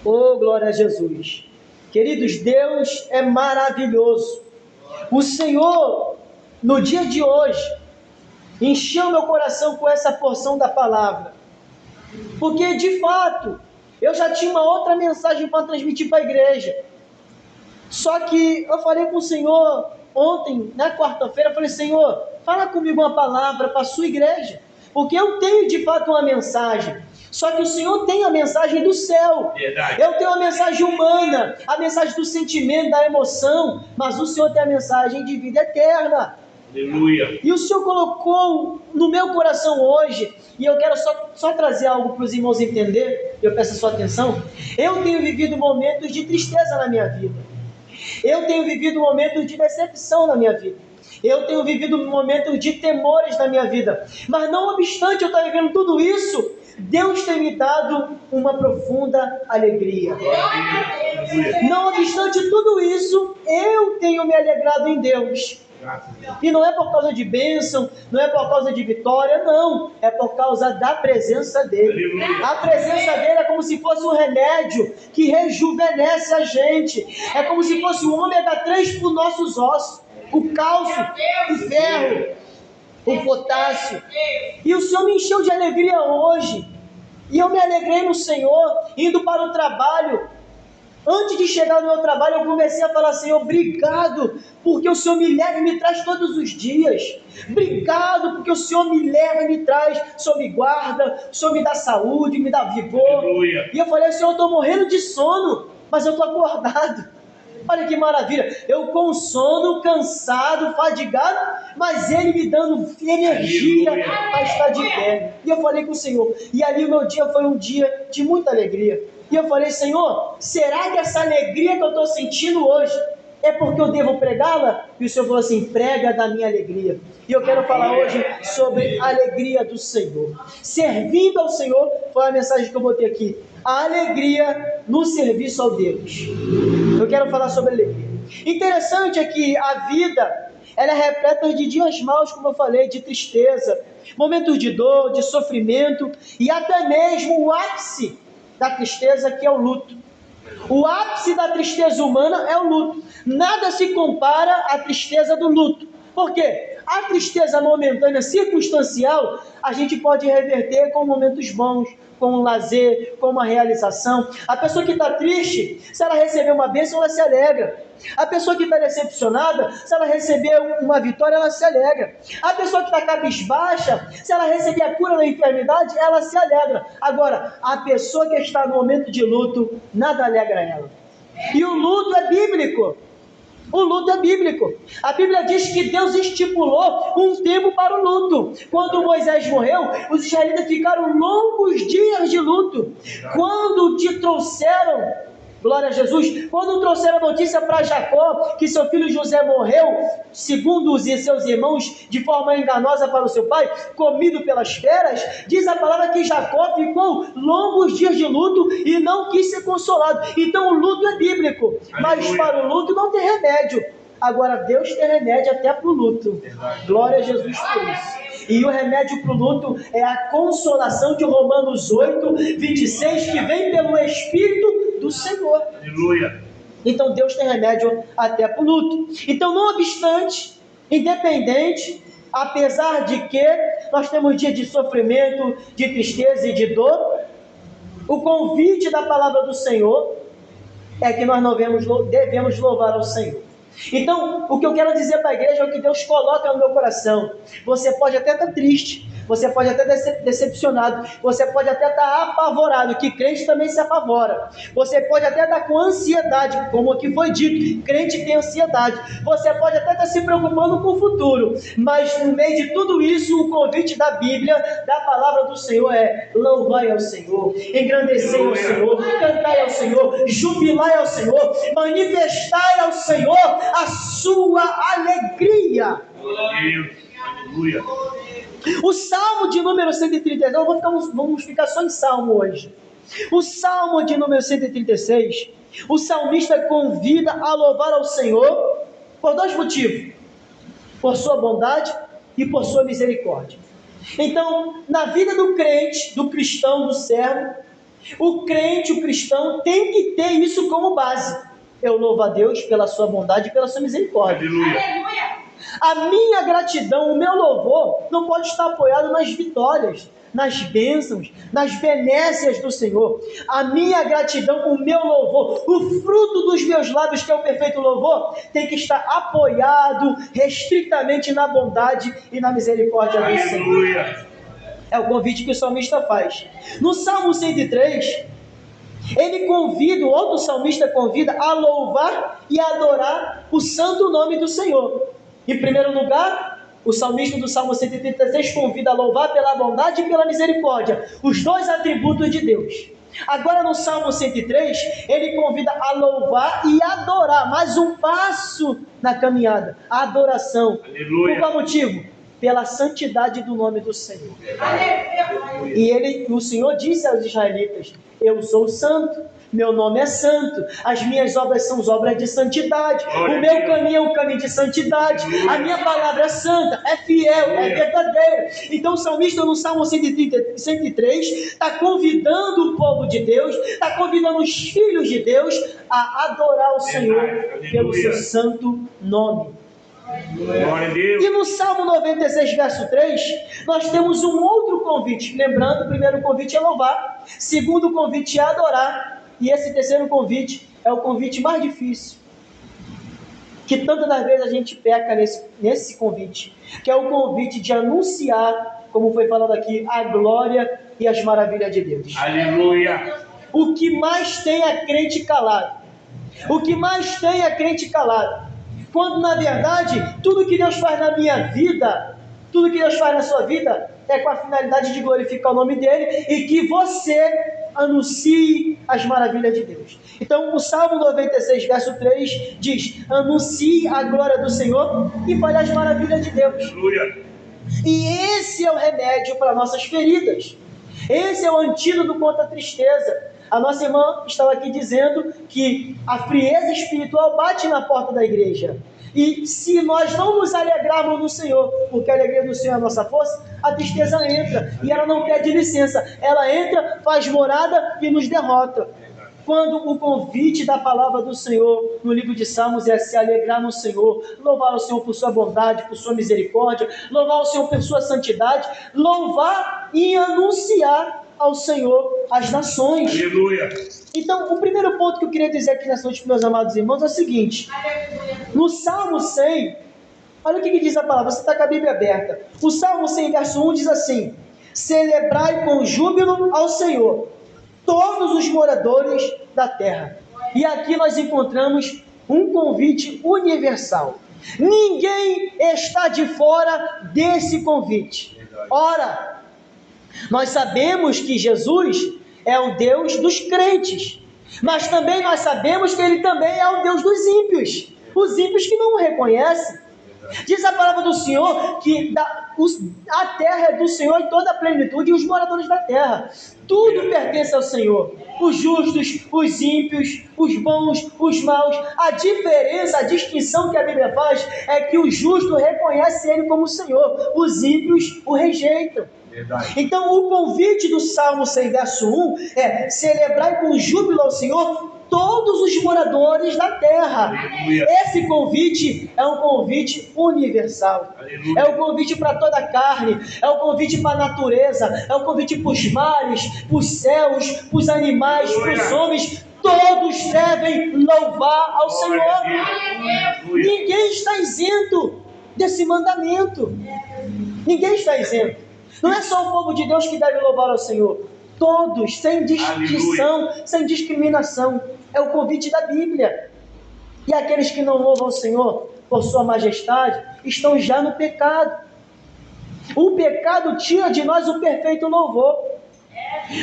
Oh, glória a Jesus. Queridos, Deus é maravilhoso. O Senhor, no dia de hoje, encheu meu coração com essa porção da palavra. Porque, de fato, eu já tinha uma outra mensagem para transmitir para a igreja. Só que eu falei com o Senhor ontem, na quarta-feira, eu falei: Senhor, fala comigo uma palavra para a sua igreja. Porque eu tenho, de fato, uma mensagem. Só que o Senhor tem a mensagem do céu. Verdade. Eu tenho a mensagem humana, a mensagem do sentimento, da emoção. Mas o Senhor tem a mensagem de vida eterna. Aleluia. E o Senhor colocou no meu coração hoje, e eu quero só trazer algo para os irmãos entender, eu peço a sua atenção. Eu tenho vivido momentos de tristeza na minha vida. Eu tenho vivido momentos de decepção na minha vida. Eu tenho vivido momentos de temores na minha vida. Mas não obstante eu estar vivendo tudo isso, Deus tem me dado uma profunda alegria. Não obstante tudo isso, eu tenho me alegrado em Deus. E não é por causa de bênção, não é por causa de vitória, não. É por causa da presença dele. A presença dele é como se fosse um remédio que rejuvenesce a gente. É como se fosse o ômega 3 para os nossos ossos. O cálcio, o ferro, o potássio. E o Senhor me encheu de alegria hoje. E eu me alegrei no Senhor, indo para o trabalho. Antes de chegar no meu trabalho, eu comecei a falar: Senhor, obrigado, porque o Senhor me leva e me traz todos os dias. Obrigado, porque o Senhor me leva e me traz. O Senhor me guarda, o Senhor me dá saúde, me dá vigor. Aleluia. E eu falei: Senhor, eu estou morrendo de sono, mas eu estou acordado. Olha que maravilha, eu com sono, cansado, fadigado, mas Ele me dando energia para estar de pé. E eu falei com o Senhor, e ali o meu dia foi um dia de muita alegria. E eu falei: Senhor, será que essa alegria que eu estou sentindo hoje é porque eu devo pregá-la? E o Senhor falou assim: prega da minha alegria. E eu quero falar hoje sobre a alegria do Senhor. Servindo ao Senhor, foi a mensagem que eu botei aqui. A alegria no serviço ao Deus. Eu quero falar sobre alegria. Interessante é que a vida, ela é repleta de dias maus, como eu falei, de tristeza, momentos de dor, de sofrimento, e até mesmo o ápice da tristeza, que é o luto. O ápice da tristeza humana é o luto. Nada se compara à tristeza do luto. Por quê? A tristeza momentânea, circunstancial, a gente pode reverter com momentos bons, com um lazer, com uma realização. A pessoa que está triste, se ela receber uma bênção, ela se alegra. A pessoa que está decepcionada, se ela receber uma vitória, ela se alegra. A pessoa que está cabisbaixa, se ela receber a cura da enfermidade, ela se alegra. Agora, a pessoa que está no momento de luto, nada alegra ela. E o luto é bíblico. O luto é bíblico. A Bíblia diz que Deus estipulou um tempo para o luto. Quando Moisés morreu, os israelitas ficaram longos dias de luto. Quando te trouxeram, glória a Jesus, quando trouxeram a notícia para Jacó que seu filho José morreu, segundo os seus irmãos, de forma enganosa para o seu pai, comido pelas feras, diz a palavra que Jacó ficou longos dias de luto e não quis ser consolado. Então o luto é bíblico, mas para o luto não tem remédio. Agora Deus tem remédio até para o luto. Glória a Jesus por isso. E o remédio para o luto é a consolação de Romanos 8, 26, que vem pelo Espírito do Senhor. Aleluia. Então Deus tem remédio até para o luto. Então, não obstante, independente, apesar de que nós temos dias de sofrimento, de tristeza e de dor, o convite da palavra do Senhor é que nós devemos louvar ao Senhor. Então, o que eu quero dizer para a igreja é o que Deus coloca no meu coração. Você pode até estar triste, você pode até estar decepcionado, você pode até estar apavorado, que crente também se apavora. Você pode até estar com ansiedade, como aqui foi dito, crente tem ansiedade. Você pode até estar se preocupando com o futuro, mas no meio de tudo isso, o convite da Bíblia, da palavra do Senhor é: louvai ao Senhor, engrandecei ao Senhor, cantai ao Senhor, jubilai ao Senhor, manifestai ao Senhor a sua alegria. Aleluia. O Salmo de número 136, vamos ficar só em Salmo hoje. O Salmo de número 136, o salmista convida a louvar ao Senhor por dois motivos: por sua bondade e por sua misericórdia. Então, na vida do crente, do cristão, do servo, O crente, o cristão, tem que ter isso como base. Eu louvo a Deus pela sua bondade e pela sua misericórdia. Aleluia. A minha gratidão, o meu louvor, não pode estar apoiado nas vitórias, nas bênçãos, nas benécias do Senhor. A minha gratidão, o meu louvor, o fruto dos meus lábios, que é o perfeito louvor, tem que estar apoiado restritamente na bondade e na misericórdia do Senhor. Aleluia. É o convite que o salmista faz. No Salmo 103, ele convida, o outro salmista convida a louvar e adorar o santo nome do Senhor. Em primeiro lugar, o salmista do Salmo 136 convida a louvar pela bondade e pela misericórdia, os dois atributos de Deus. Agora no Salmo 103, ele convida a louvar e adorar, mais um passo na caminhada, a adoração. Aleluia. Por qual motivo? Pela santidade do nome do Senhor. E o Senhor disse aos israelitas: eu sou santo, meu nome é santo, as minhas obras são as obras de santidade, o meu caminho é um caminho de santidade, a minha palavra é santa, é fiel, é verdadeira. Então o salmista no Salmo 103 está convidando o povo de Deus, está convidando os filhos de Deus a adorar o Senhor pelo seu santo nome. Glória a Deus. E no Salmo 96, verso 3, nós temos um outro convite. Lembrando, o primeiro convite é louvar, segundo convite é adorar, e esse terceiro convite é o convite mais difícil, que tantas das vezes a gente peca nesse convite, que é o convite de anunciar, como foi falado aqui, a glória e as maravilhas de Deus. Aleluia. O que mais tem é crente calado. O que mais tem é crente calado. Quando na verdade, tudo que Deus faz na minha vida, tudo que Deus faz na sua vida, é com a finalidade de glorificar o nome dEle e que você anuncie as maravilhas de Deus. Então o Salmo 96, verso 3 diz: anuncie a glória do Senhor e fale as maravilhas de Deus. Aleluia. E esse é o remédio para nossas feridas. Esse é o antídoto contra a tristeza. A nossa irmã estava aqui dizendo que a frieza espiritual bate na porta da igreja. E se nós não nos alegrarmos no Senhor, porque a alegria do Senhor é a nossa força, a tristeza entra e ela não pede licença. Ela entra, faz morada e nos derrota. Quando o convite da palavra do Senhor no livro de Salmos é se alegrar no Senhor, louvar o Senhor por sua bondade, por sua misericórdia, louvar o Senhor por sua santidade, louvar e anunciar ao Senhor as nações. Aleluia. Então, o primeiro ponto que eu queria dizer aqui nessa noite, meus amados irmãos, é o seguinte: no Salmo 100, olha o que diz a palavra, você está com a Bíblia aberta. O Salmo 100, verso 1 diz assim: celebrai com júbilo ao Senhor todos os moradores da terra. E aqui nós encontramos um convite universal. Ninguém está de fora desse convite. Ora, nós sabemos que Jesus é o Deus dos crentes, mas também nós sabemos que Ele também é o Deus dos ímpios, os ímpios que não o reconhecem. Diz a palavra do Senhor que a terra é do Senhor e toda a plenitude, e os moradores da terra. Tudo pertence ao Senhor. Os justos, os ímpios, os bons, os maus. A diferença, a distinção que a Bíblia faz é que o justo reconhece Ele como Senhor. Os ímpios o rejeitam. Então o convite do Salmo 100, verso 1 é: celebrai com júbilo ao Senhor todos os moradores da terra. Aleluia. Esse convite é um convite universal. Aleluia. É um convite para toda a carne, é um convite para a natureza, é um convite para os mares, para os céus, para os animais, para os homens. Todos devem louvar ao Senhor. Ninguém está isento desse mandamento. Ninguém está isento. Não é só o povo de Deus que deve louvar ao Senhor. Todos, sem distinção, sem discriminação. É o convite da Bíblia. E aqueles que não louvam o Senhor por sua majestade estão já no pecado. O pecado tira de nós o perfeito louvor.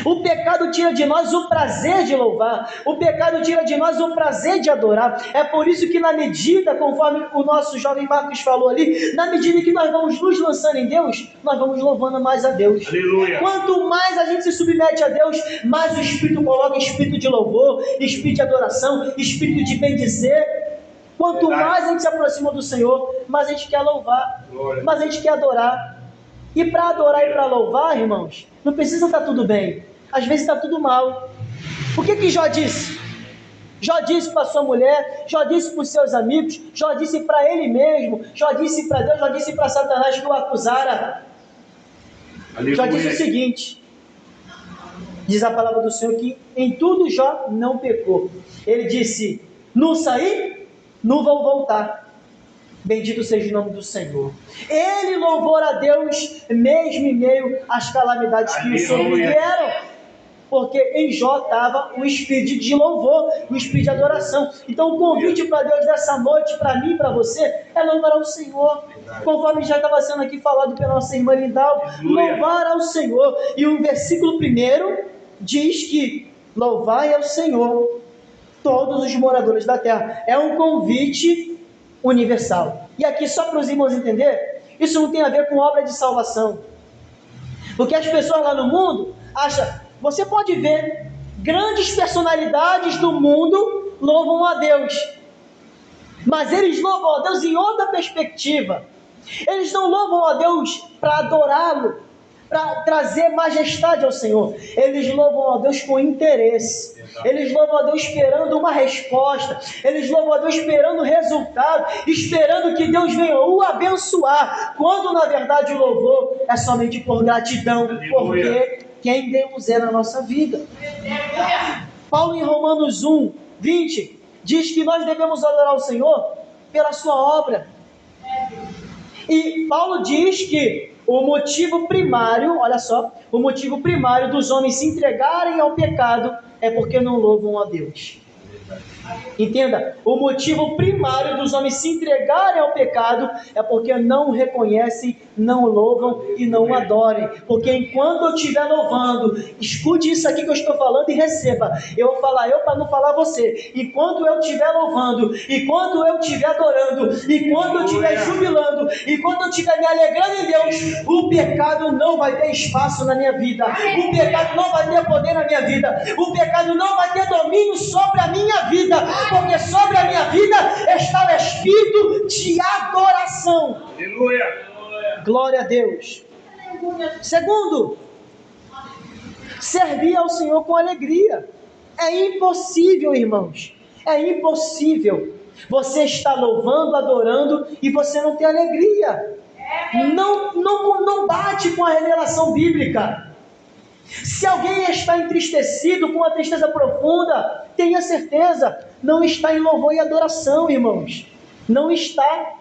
O pecado tira de nós o prazer de louvar. O pecado tira de nós o prazer de adorar. É por isso que na medida, conforme o nosso jovem Marcos falou ali, na medida que nós vamos nos lançando em Deus, nós vamos louvando mais a Deus. Aleluia. Quanto mais a gente se submete a Deus, mais o Espírito coloca espírito de louvor, espírito de adoração, espírito de bendizer. Quanto mais a gente se aproxima do Senhor, mais a gente quer louvar, mais a gente quer adorar. E para adorar e para louvar, irmãos, não precisa estar tudo bem. Às vezes está tudo mal. O que Jó disse? Jó disse para sua mulher, Jó disse para os seus amigos, Jó disse para ele mesmo, Jó disse para Deus, Jó disse para Satanás que o acusara. Aleluia. Jó disse o seguinte, diz a palavra do Senhor que em tudo Jó não pecou. Ele disse, não saí, não vou voltar. Bendito seja o nome do Senhor. Ele louvou a Deus mesmo em meio às calamidades que o sobrevieram. Porque em Jó estava o espírito de louvor, o espírito de adoração. Então o convite para Deus dessa noite, para mim e para você, é louvar ao Senhor. Conforme já estava sendo aqui falado pela nossa irmã Lindal, louvar ao Senhor. E o versículo 1 diz que louvai ao Senhor todos os moradores da terra. É um convite universal. E aqui, só para os irmãos entenderem, isso não tem a ver com obra de salvação. Porque as pessoas lá no mundo acham... Você pode ver, grandes personalidades do mundo louvam a Deus. Mas eles louvam a Deus em outra perspectiva. Eles não louvam a Deus para adorá-lo, para trazer majestade ao Senhor. Eles louvam a Deus com interesse. Eles louvam a Deus esperando uma resposta. Eles louvam a Deus esperando resultado, esperando que Deus venha o abençoar. Quando na verdade o louvor é somente por gratidão, porque quem Deus é na nossa vida. Paulo em Romanos 1:20 diz que nós devemos adorar o Senhor pela sua obra. E Paulo diz que o motivo primário, olha só, o motivo primário dos homens se entregarem ao pecado é porque não louvam a Deus. Entenda, o motivo primário dos homens se entregarem ao pecado é porque não reconhecem, não louvam e não adorem. Porque enquanto eu estiver louvando, escute isso aqui que eu estou falando e receba. Eu vou falar eu para não falar você. Enquanto eu estiver louvando, enquanto eu estiver adorando, enquanto eu estiver jubilando, enquanto eu estiver me alegrando em Deus, o pecado não vai ter espaço na minha vida. O pecado não vai ter poder na minha vida. O pecado não vai ter domínio sobre a minha vida. Porque sobre a minha vida está o espírito de adoração. Aleluia. Glória a Deus. Segundo, servir ao Senhor com alegria. É impossível, irmãos. É impossível você estar louvando, adorando e você não ter alegria. Não bate com a revelação bíblica. Se alguém está entristecido, com uma tristeza profunda, tenha certeza, não está em louvor e adoração, irmãos. Não está.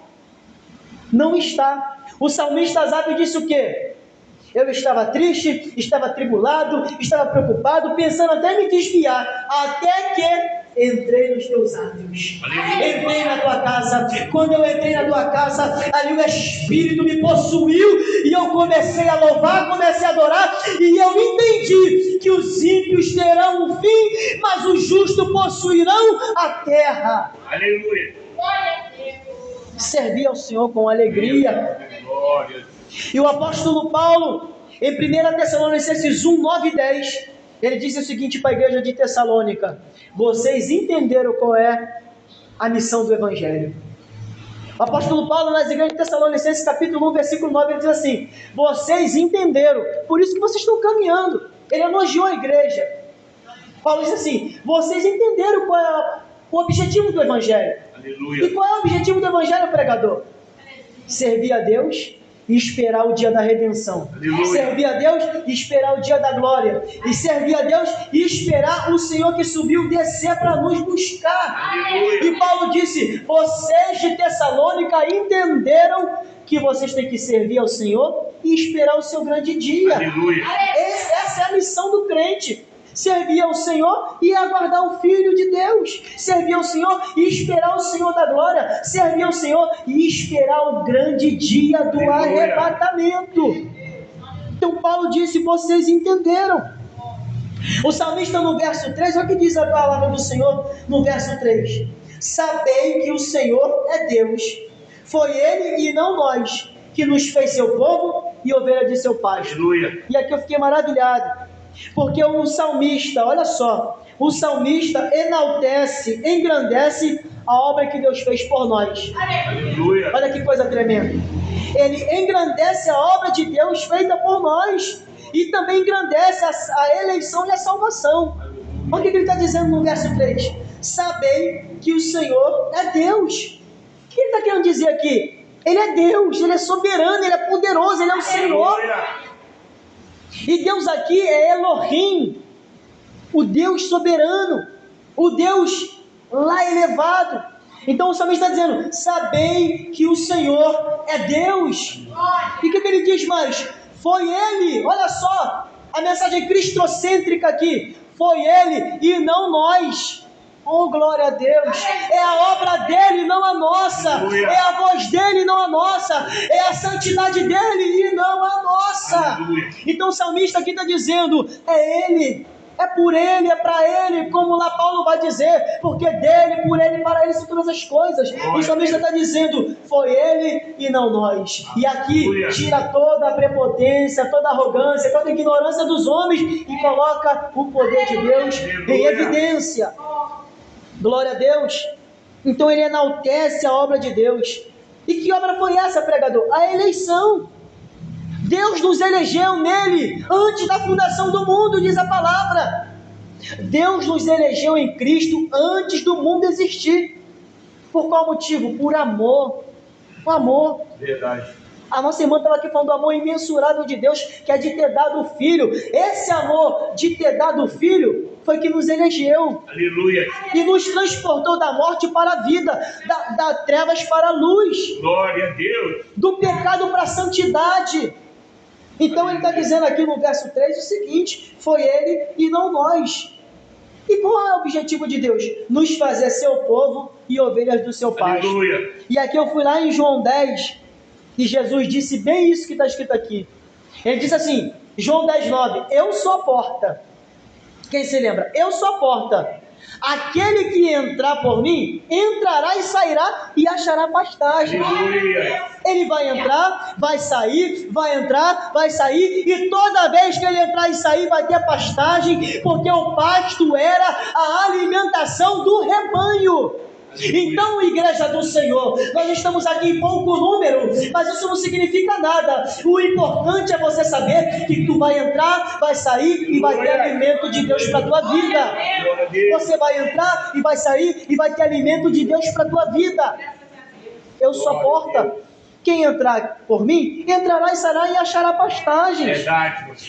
Não está. O salmista Asaf disse o quê? Eu estava triste, estava atribulado, estava preocupado, pensando até me desviar, até que entrei nos teus átrios. Entrei na tua casa. Quando eu entrei na tua casa, ali o Espírito me possuiu e eu comecei a louvar, comecei a adorar, e eu entendi que os ímpios terão um fim, mas os justos possuirão a terra. Aleluia. Servir ao Senhor com alegria. E o apóstolo Paulo, em 1 Tessalonicenses 1, 9 e 10, ele disse o seguinte para a igreja de Tessalônica: vocês entenderam qual é a missão do Evangelho. O apóstolo Paulo, nas igrejas de Tessalonicenses, capítulo 1, versículo 9, ele diz assim: vocês entenderam, por isso que vocês estão caminhando. Ele elogiou a igreja. Paulo diz assim: vocês entenderam qual é o objetivo do Evangelho. Aleluia. E qual é o objetivo do Evangelho, pregador? Servir a Deus e esperar o dia da redenção. Aleluia. Servir a Deus e esperar o dia da glória. E servir a Deus e esperar o Senhor que subiu descer para nos buscar. Aleluia. E Paulo disse: vocês de Tessalônica entenderam que vocês têm que servir ao Senhor e esperar o seu grande dia. Aleluia. Essa é a missão do crente. Servir ao Senhor e aguardar o Filho de Deus. Servir ao Senhor e esperar o Senhor da glória. Servir ao Senhor e esperar o grande dia do arrebatamento. Então Paulo disse: vocês entenderam. O salmista no verso 3, olha o que diz a palavra do Senhor no verso 3: sabei que o Senhor é Deus. Foi Ele e não nós que nos fez seu povo e ovelha de seu pasto. Aleluia. E aqui eu fiquei maravilhado. Porque o salmista, olha só, o salmista enaltece, engrandece a obra que Deus fez por nós. Aleluia. Olha que coisa tremenda. Ele engrandece a obra de Deus feita por nós. E também engrandece a eleição e a salvação. Olha o que ele está dizendo no verso 3. Sabei que o Senhor é Deus. O que ele está querendo dizer aqui? Ele é Deus, Ele é soberano, Ele é poderoso, Ele é o Senhor. E Deus aqui é Elohim, o Deus soberano, o Deus lá elevado. Então o salmista está dizendo, sabei que o Senhor é Deus. E o que ele diz mais? Foi Ele, olha só, a mensagem cristocêntrica aqui, foi Ele e não nós. Oh, glória a Deus, é a obra dele, não a nossa, é a voz dele, não a nossa, é a santidade dele e não a nossa. Então o salmista aqui está dizendo, é Ele, é por Ele, é para Ele, como lá Paulo vai dizer, porque dele, por Ele, para Ele são todas as coisas. O salmista está dizendo, foi Ele e não nós. E aqui tira toda a prepotência, toda a arrogância, toda a ignorância dos homens e coloca o poder de Deus em evidência. Glória a Deus. Então ele enaltece a obra de Deus. E que obra foi essa, pregador? A eleição. Deus nos elegeu nele antes da fundação do mundo, diz a palavra. Deus nos elegeu em Cristo antes do mundo existir. Por qual motivo? Por amor. O amor. Verdade. A nossa irmã estava aqui falando do amor imensurável de Deus, que é de ter dado o Filho. Esse amor de ter dado o Filho foi que nos elegeu. Aleluia. E nos transportou da morte para a vida, da trevas para a luz. Glória a Deus. Do pecado para a santidade. Então ele está dizendo aqui no verso 3 o seguinte, foi Ele e não nós. E qual é o objetivo de Deus? Nos fazer seu povo e ovelhas do seu pasto. Aleluia. E aqui eu fui lá em João 10, e Jesus disse bem isso que está escrito aqui. Ele disse assim, João 10, 9, eu sou a porta. Quem se lembra? Eu sou a porta. Aquele que entrar por mim, entrará e sairá e achará pastagem. Aleluia. Ele vai entrar, vai sair, vai entrar, vai sair, e toda vez que ele entrar e sair vai ter pastagem, porque o pasto era a alimentação do rebanho. Então, igreja do Senhor, nós estamos aqui em pouco número, mas isso não significa nada. O importante é você saber que tu vai entrar, vai sair e vai ter alimento de Deus para a tua vida. Você vai entrar e vai sair e vai ter alimento de Deus para a tua vida. Eu sou a porta. Quem entrar por mim, entrará e sairá e achará pastagem.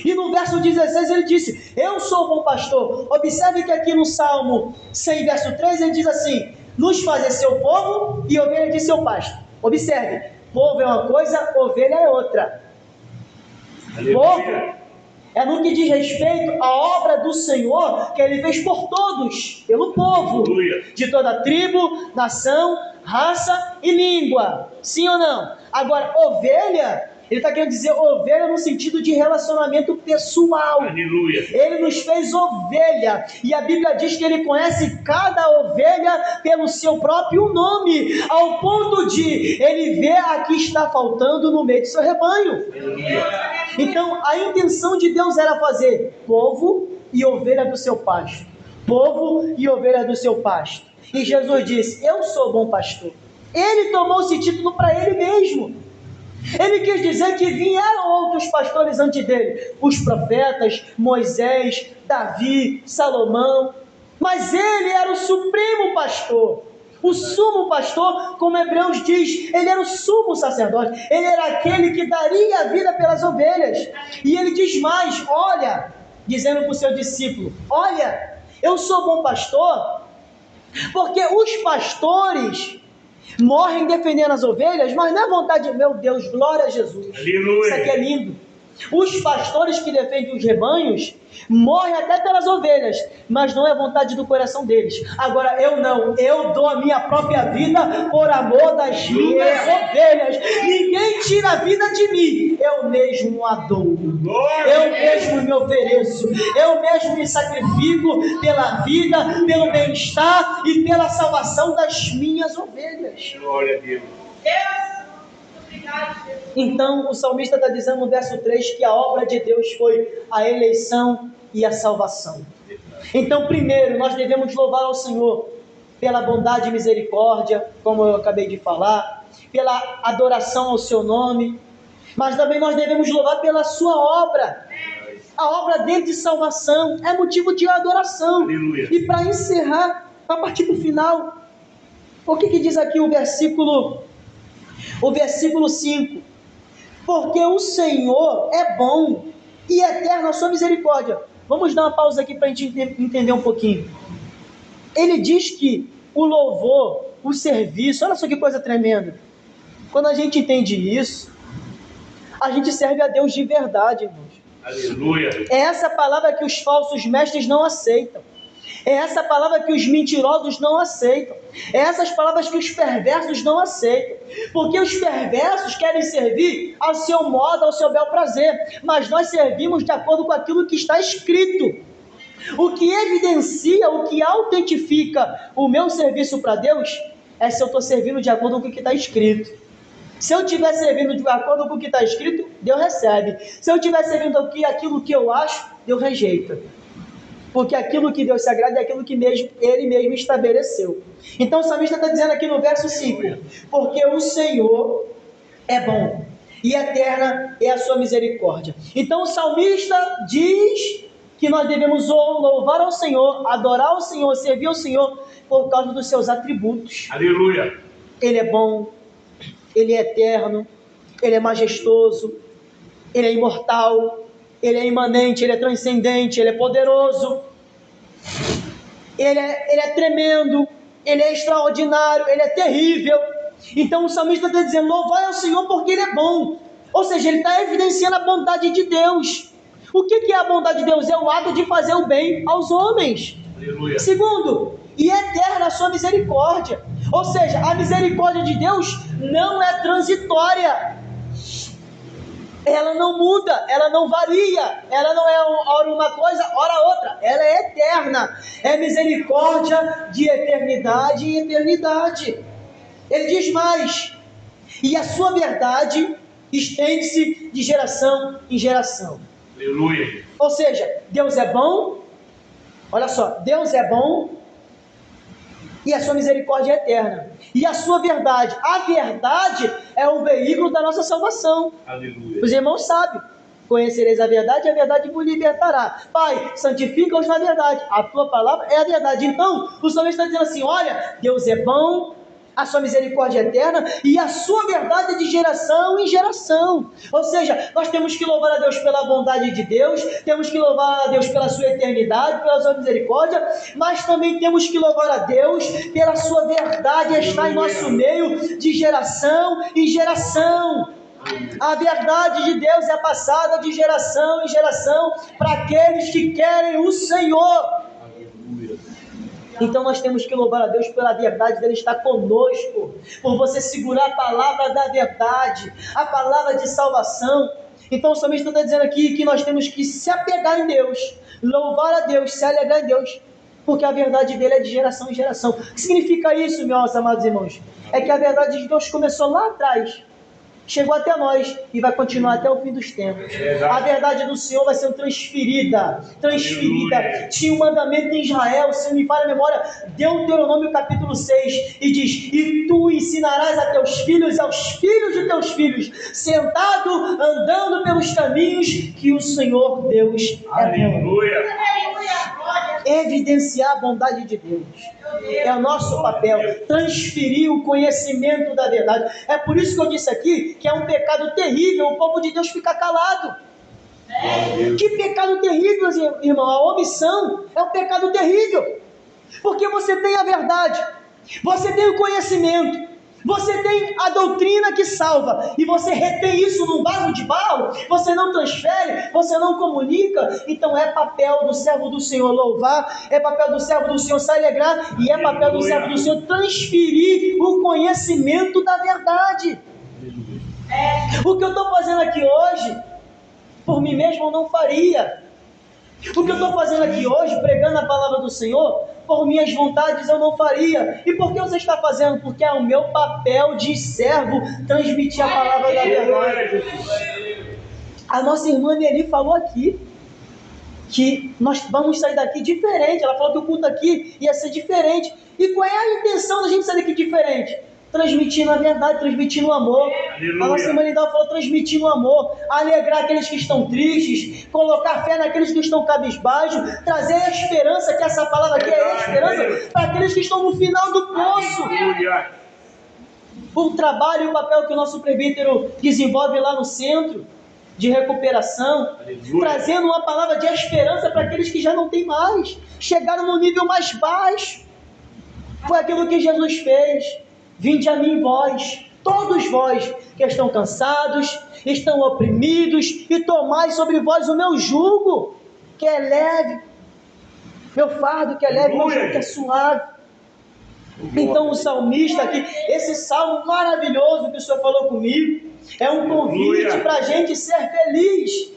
E no verso 16 ele disse, eu sou o bom pastor. Observe que aqui no Salmo 100, verso 3, ele diz assim, nos fazer seu povo e ovelha de seu pasto. Observe, povo é uma coisa, ovelha é outra. Aleluia. Povo é no que diz respeito à obra do Senhor que Ele fez por todos, pelo povo, Aleluia. de toda tribo, nação, raça e língua. Sim ou não? Agora, ovelha, ele está querendo dizer ovelha no sentido de relacionamento pessoal. Aleluia. Ele nos fez ovelha, e a Bíblia diz que Ele conhece cada ovelha pelo seu próprio nome, ao ponto de Ele ver a que está faltando no meio do seu rebanho. Aleluia. Então a intenção de Deus era fazer povo e ovelha do seu pasto, povo e ovelha do seu pasto. E Jesus disse, eu sou o bom pastor. Ele tomou esse título para Ele mesmo. Ele quis dizer que vieram outros pastores antes dele, os profetas, Moisés, Davi, Salomão, mas ele era o supremo pastor, o sumo pastor, como Hebreus diz, ele era o sumo sacerdote, ele era aquele que daria a vida pelas ovelhas. E ele diz mais, olha, dizendo para o seu discípulo, olha, eu sou bom pastor, porque os pastores morrem defendendo as ovelhas, mas não é vontade de... Meu Deus, glória a Jesus. Aleluia. Isso aqui é lindo. Os pastores que defendem os rebanhos morrem até pelas ovelhas, mas não é vontade do coração deles. Agora eu não, eu dou a minha própria vida por amor das minhas ovelhas. Ninguém tira a vida de mim, eu mesmo a dou, eu mesmo me ofereço, eu mesmo me sacrifico pela vida, pelo bem-estar e pela salvação das minhas ovelhas. Glória a Deus. Então o salmista está dizendo no verso 3 que a obra de Deus foi a eleição e a salvação. Então primeiro nós devemos louvar ao Senhor pela bondade e misericórdia, como eu acabei de falar, pela adoração ao seu nome, mas também nós devemos louvar pela sua obra. A obra dele de salvação é motivo de adoração. Aleluia. E para encerrar, a partir do final, o que diz aqui o versículo 5? Porque o Senhor é bom e eterna a sua misericórdia. Vamos dar uma pausa aqui para a gente entender um pouquinho. Ele diz que o louvor, o serviço, olha só que coisa tremenda. Quando a gente entende isso, a gente serve a Deus de verdade, irmãos. Aleluia. É essa palavra que os falsos mestres não aceitam. É essa palavra que os mentirosos não aceitam. É essas palavras que os perversos não aceitam. Porque os perversos querem servir ao seu modo, ao seu bel prazer. Mas nós servimos de acordo com aquilo que está escrito. O que evidencia, o que autentifica o meu serviço para Deus é se eu estou servindo de acordo com o que está escrito. Se eu estiver servindo de acordo com o que está escrito, Deus recebe. Se eu estiver servindo aquilo que eu acho, Deus rejeita. Porque aquilo que Deus se agrada é aquilo que Ele mesmo estabeleceu. Então o salmista está dizendo aqui no verso 5: porque o Senhor é bom e eterna é a sua misericórdia. Então o salmista diz que nós devemos louvar ao Senhor, adorar ao Senhor, servir ao Senhor por causa dos seus atributos. Aleluia. Ele é bom, Ele é eterno, Ele é majestoso, Ele é imortal, Ele é imanente, Ele é transcendente, Ele é poderoso, Ele é tremendo, Ele é extraordinário, Ele é terrível. Então o salmista está dizendo: louvai ao Senhor porque Ele é bom. Ou seja, ele está evidenciando a bondade de Deus. O que é a bondade de Deus? É o ato de fazer o bem aos homens. Aleluia. Segundo, e eterna a sua misericórdia. Ou seja, a misericórdia de Deus não é transitória. Ela não muda, ela não varia, ela não é ora uma coisa, ora outra, ela é eterna, é misericórdia de eternidade em eternidade. Ele diz mais: e a sua verdade estende-se de geração em geração. Aleluia. Ou seja, Deus é bom, olha só, Deus é bom e a sua misericórdia é eterna. E a sua verdade, a verdade é o veículo da nossa salvação. Aleluia. Os irmãos sabem: conhecereis a verdade vos libertará. Pai, santifica-os na verdade, a tua palavra é a verdade. Então, o salmista está dizendo assim: olha, Deus é bom, a sua misericórdia é eterna e a sua verdade é de geração em geração. Ou seja, nós temos que louvar a Deus pela bondade de Deus, temos que louvar a Deus pela sua eternidade, pela sua misericórdia, mas também temos que louvar a Deus pela sua verdade, está em nosso meio de geração em geração. A verdade de Deus é passada de geração em geração para aqueles que querem o Senhor. Então nós temos que louvar a Deus pela verdade dele estar conosco, por você segurar a palavra da verdade, a palavra de salvação. Então o salmista está dizendo aqui que nós temos que se apegar em Deus, louvar a Deus, se alegrar em Deus, porque a verdade dele é de geração em geração. O que significa isso, meus amados irmãos? É que a verdade de Deus começou lá atrás, chegou até nós e vai continuar até o fim dos tempos. A verdade do Senhor vai ser transferida. Tinha um mandamento em Israel, se não me falha a memória, Deuteronômio capítulo 6, e diz: e tu ensinarás a teus filhos e aos filhos de teus filhos, sentado, andando pelos caminhos que o Senhor Deus é bom. Evidenciar a bondade de Deus é o nosso papel, transferir o conhecimento da verdade. É por isso que eu disse aqui que é um pecado terrível o povo de Deus ficar calado. Que pecado terrível, irmão. A omissão é um pecado terrível, porque você tem a verdade, você tem o conhecimento, você tem a doutrina que salva, e você retém isso num vaso de barro, você não transfere, você não comunica. Então é papel do servo do Senhor louvar, é papel do servo do Senhor se alegrar, e é papel do servo do Senhor transferir o conhecimento da verdade. O que eu estou fazendo aqui hoje, por mim mesmo eu não faria. O que eu estou fazendo aqui hoje, pregando a palavra do Senhor, por minhas vontades eu não faria. E por que você está fazendo? Porque é o meu papel de servo transmitir a palavra da verdade. A nossa irmã Nelly falou aqui que nós vamos sair daqui diferente. Ela falou que o culto aqui ia ser diferente. E qual é a intenção da gente sair daqui diferente? transmitindo a verdade, transmitindo o amor. Aleluia. A nossa irmã Lindal falou transmitindo o amor, alegrar aqueles que estão tristes, colocar fé naqueles que estão cabisbaixos, trazer a esperança, que essa palavra aqui é a esperança para aqueles que estão no final do poço. Aleluia. O trabalho e o papel que o nosso presbítero desenvolve lá no centro de recuperação, Aleluia. trazendo uma palavra de esperança para aqueles que já não têm mais, chegaram no nível mais baixo. Foi aquilo que Jesus fez. Vinde a mim vós, todos vós que estão cansados, estão oprimidos, e tomai sobre vós o meu jugo, que é leve, meu fardo que é leve, meu jugo que é suave. Então o salmista aqui, esse salmo maravilhoso que o Senhor falou comigo, é um convite para a gente ser feliz,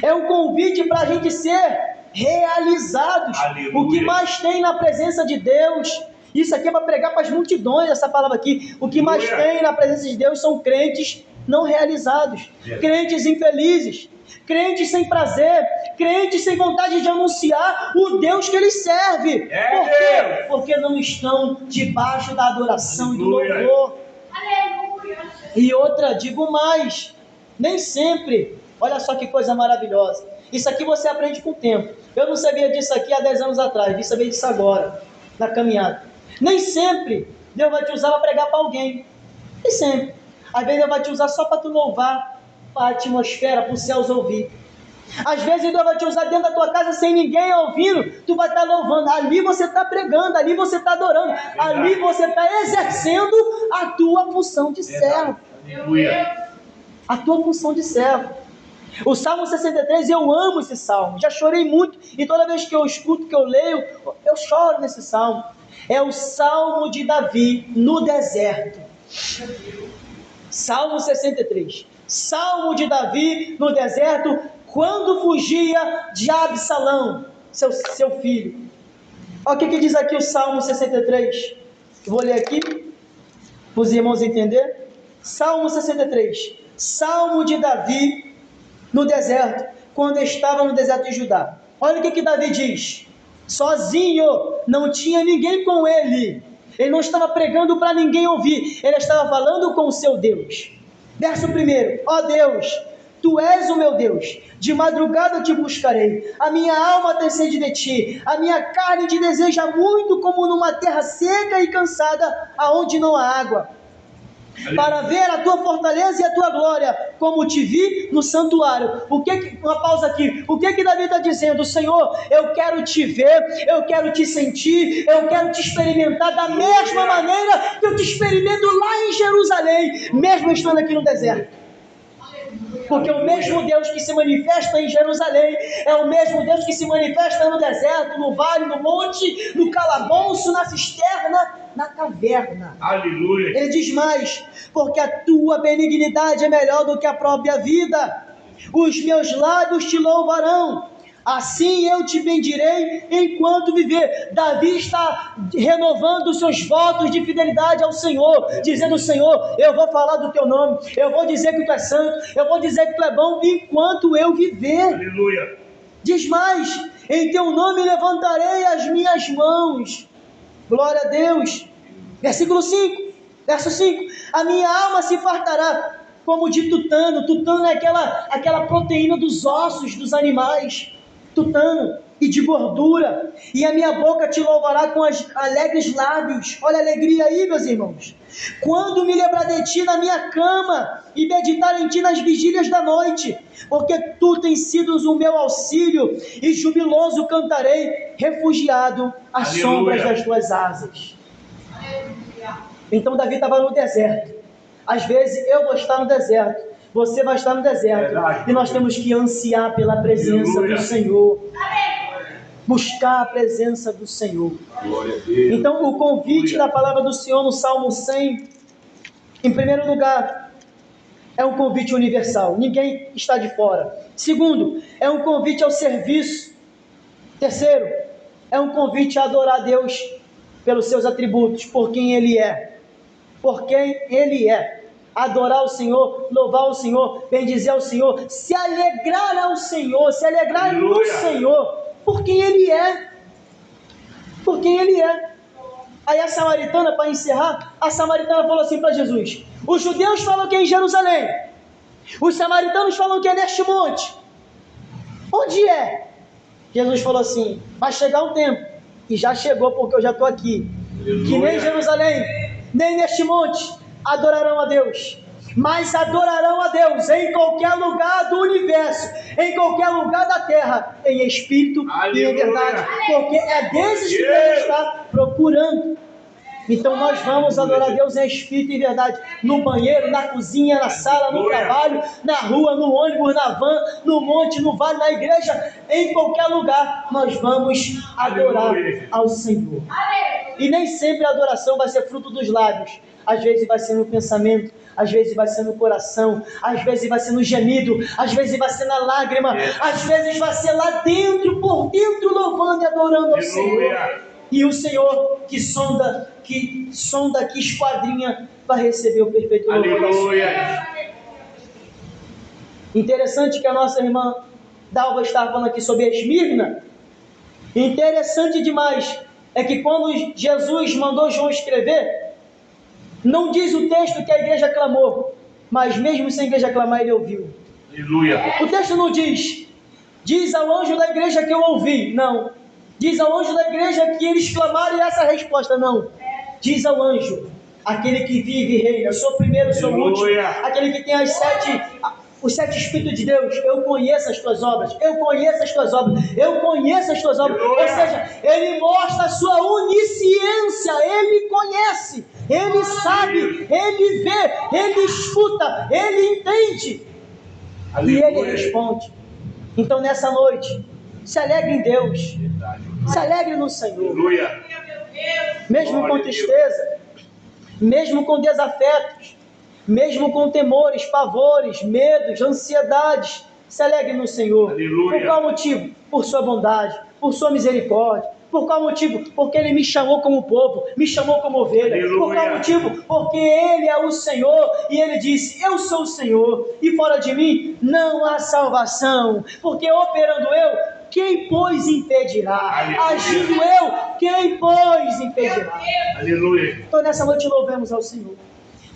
é um convite para a gente ser realizados. Aleluia. O que mais tem na presença de Deus, isso aqui é para pregar para as multidões, essa palavra aqui, o que mais Aleluia. tem na presença de Deus são crentes não realizados, crentes infelizes, crentes sem prazer, crentes sem vontade de anunciar o Deus que eles servem. Por quê? Porque não estão debaixo da adoração e do Aleluia. louvor. E outra, digo mais, nem sempre, olha só que coisa maravilhosa, isso aqui você aprende com o tempo. Eu não sabia disso aqui há 10 anos atrás, vim saber disso agora, na caminhada. Nem sempre Deus vai te usar para pregar para alguém, nem sempre. Às vezes Deus vai te usar só para tu louvar, para a atmosfera, para os céus ouvir. Às vezes Deus vai te usar dentro da tua casa sem ninguém ouvindo, tu vai estar louvando, ali você está pregando, ali você está adorando, ali você está exercendo a tua função de servo. Aleluia. A tua função de servo. O Salmo 63, eu amo esse salmo, já chorei muito, e toda vez que eu escuto, que eu leio, eu choro nesse salmo. É o Salmo de Davi no deserto. Salmo 63, Salmo de Davi no deserto, quando fugia de Absalão, seu filho. Olha o que diz aqui o Salmo 63. Eu vou ler aqui, para os irmãos entenderem. Salmo 63, Salmo de Davi no deserto, quando estava no deserto de Judá. Olha o que Davi diz. Sozinho, não tinha ninguém com ele. Ele não estava pregando para ninguém ouvir, ele estava falando com o seu Deus. Verso 1: ó Deus, tu és o meu Deus, de madrugada te buscarei, a minha alma tem sede de ti, a minha carne te deseja muito, como numa terra seca e cansada, aonde não há água, para ver a tua fortaleza e a tua glória, como te vi no santuário. Uma pausa aqui. O que Davi está dizendo? Senhor, eu quero te ver, eu quero te sentir, eu quero te experimentar da mesma maneira que eu te experimento lá em Jerusalém, mesmo estando aqui no deserto. Porque o mesmo Deus que se manifesta em Jerusalém é o mesmo Deus que se manifesta no deserto, no vale, no monte, no calabouço, na cisterna, na caverna. Aleluia. Ele diz mais: porque a tua benignidade é melhor do que a própria vida, os meus lábios te louvarão, assim eu te bendirei enquanto viver. Davi está renovando os seus votos de fidelidade ao Senhor, dizendo: Senhor, eu vou falar do teu nome, eu vou dizer que tu és santo, eu vou dizer que tu é bom enquanto eu viver. Aleluia. Diz mais: em teu nome levantarei as minhas mãos. Glória a Deus. Versículo 5, verso 5: a minha alma se fartará como de tutano. Tutano é aquela proteína dos ossos dos animais, tutano, e de gordura, e a minha boca te louvará com as alegres lábios. Olha a alegria aí, meus irmãos. Quando me lembrar de ti na minha cama, e meditar em ti nas vigílias da noite, porque tu tens sido o meu auxílio, e jubiloso cantarei, refugiado às Aleluia. sombras das tuas asas. Então Davi estava no deserto. Às vezes eu vou estar no deserto, você vai estar no deserto, verdade, e nós temos que ansiar pela presença Aleluia. do Senhor, buscar a presença do Senhor. Glória a Deus. Então o convite da palavra do Senhor no Salmo 100, em primeiro lugar, é um convite universal, ninguém está de fora. Segundo, é um convite ao serviço. Terceiro, é um convite a adorar a Deus pelos seus atributos, por quem Ele é. Por quem Ele é. Adorar o Senhor, louvar o Senhor, bendizer ao Senhor, se alegrar ao Senhor, se alegrar no Aleluia. Senhor, por quem Ele é. Por quem Ele é. Aí a samaritana, para encerrar, a samaritana falou assim para Jesus: os judeus falam que é em Jerusalém, os samaritanos falam que é neste monte. Onde é? Jesus falou assim: vai chegar um tempo, e já chegou porque eu já estou aqui, que nem em Jerusalém, nem neste monte adorarão a Deus, mas adorarão a Deus em qualquer lugar do universo, em qualquer lugar da terra, em espírito e em verdade, porque é desses que Deus está procurando. Então nós vamos adorar a Deus em espírito e verdade, no banheiro, na cozinha, na sala, no trabalho, na rua, no ônibus, na van, no monte, no vale, na igreja, em qualquer lugar nós vamos adorar ao Senhor. E nem sempre a adoração vai ser fruto dos lábios, às vezes vai ser no pensamento, às vezes vai ser no coração, às vezes vai ser no gemido, às vezes vai ser na lágrima, às vezes vai ser lá dentro, por dentro, louvando e adorando ao Senhor. E o Senhor que sonda, que esquadrinha, vai receber o perfeito louvor da sua vida. Interessante que a nossa irmã Dalva estava falando aqui sobre a Esmirna. Interessante demais é que quando Jesus mandou João escrever, não diz o texto que a igreja clamou, mas mesmo sem a igreja clamar, ele ouviu. Aleluia. O texto não diz ao anjo da igreja que eu ouvi, não. Diz ao anjo da igreja que eles clamaram e essa é a resposta, não. Diz ao anjo, aquele que vive e reina, sou o primeiro, sou o último, aquele que tem os sete Espíritos de Deus, eu conheço as tuas obras, eu conheço as tuas obras, eu conheço as tuas obras. Ou seja, ele mostra a sua onisciência, ele conhece, ele sabe, ele vê, ele escuta, ele entende. Aleluia. E ele responde. Então nessa noite, se alegre em Deus, se alegre no Senhor. Aleluia. Mesmo com tristeza, mesmo com desafetos, mesmo com temores, pavores, medos, ansiedades, se alegre no Senhor. Aleluia. Por qual motivo? Por sua bondade, por sua misericórdia. Por qual motivo? Porque Ele me chamou como povo, me chamou como ovelha. Aleluia. Por qual motivo? Porque Ele é o Senhor e Ele disse, eu sou o Senhor e fora de mim não há salvação. Porque operando eu, quem pois impedirá? Aleluia. Agindo eu, quem pois impedirá? Aleluia. Então nessa noite louvemos ao Senhor.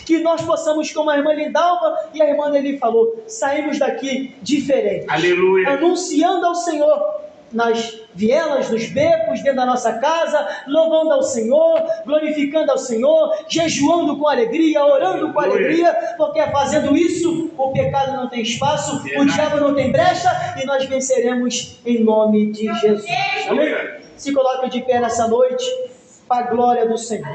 Que nós possamos, como a irmã Lindalva e a irmã Nelly falou, saímos daqui diferentes. Aleluia. Anunciando ao Senhor nas vielas, nos becos, dentro da nossa casa, louvando ao Senhor, glorificando ao Senhor, jejuando com alegria, orando com alegria, porque fazendo isso, o pecado não tem espaço, o diabo não tem brecha, e nós venceremos em nome de Jesus. Amém? Se coloque de pé nessa noite, para a glória do Senhor.